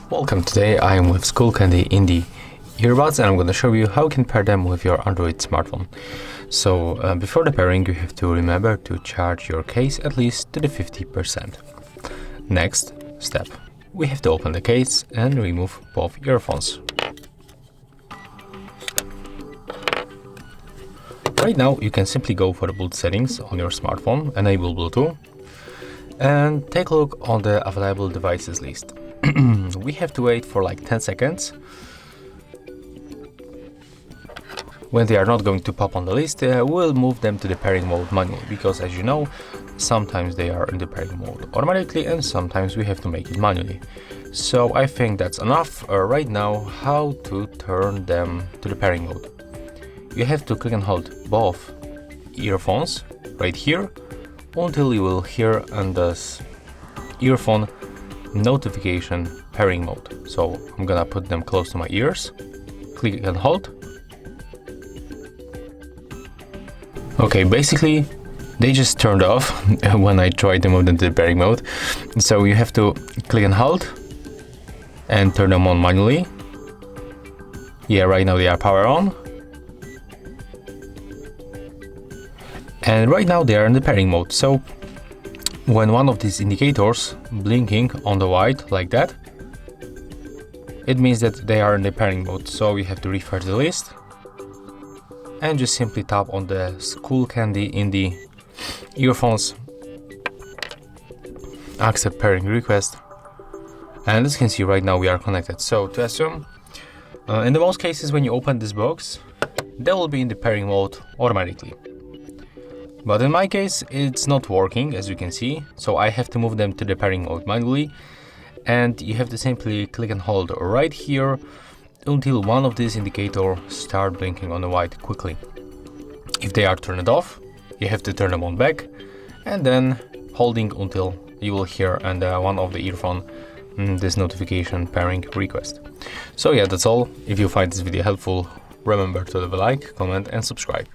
Welcome, today I am with Skullcandy Indy earbuds and I'm going to show you how you can pair them with your Android smartphone. So before the pairing you have to remember to charge your case at least to the 50%. Next step, we have to open the case and remove both earphones. Right now you can simply go for the Bluetooth settings on your smartphone, enable Bluetooth, and take a look on the available devices list. We have to wait for like 10 seconds. When they are not going to pop on the list, we'll move them to the pairing mode manually, because as you know, sometimes they are in the pairing mode automatically and sometimes we have to make it manually. So I think that's enough. Right now, how to turn them to the pairing mode. You have to click and hold both earphones right here until you will hear on this earphone notification pairing mode. So I'm gonna put them close to my ears, click and hold. Okay, basically they just turned off when I tried to move them to the pairing mode. So you have to click and hold and turn them on manually. Yeah, right now they are power on. And right now they are in the pairing mode. So when one of these indicators blinking on the white like that, it means that they are in the pairing mode. So you have to refresh the list and just simply tap on the Skullcandy Indy earphones, accept pairing request, and as you can see right now we are connected. So to assume, in the most cases when you open this box, they will be in the pairing mode automatically. But in my case, it's not working, as you can see, so I have to move them to the pairing mode manually, and you have to simply click and hold right here until one of these indicators start blinking on the white quickly. If they are turned off, you have to turn them on back, and then holding until you will hear on one of the earphone this notification pairing request. So yeah, that's all. If you find this video helpful, remember to leave a like, comment and subscribe.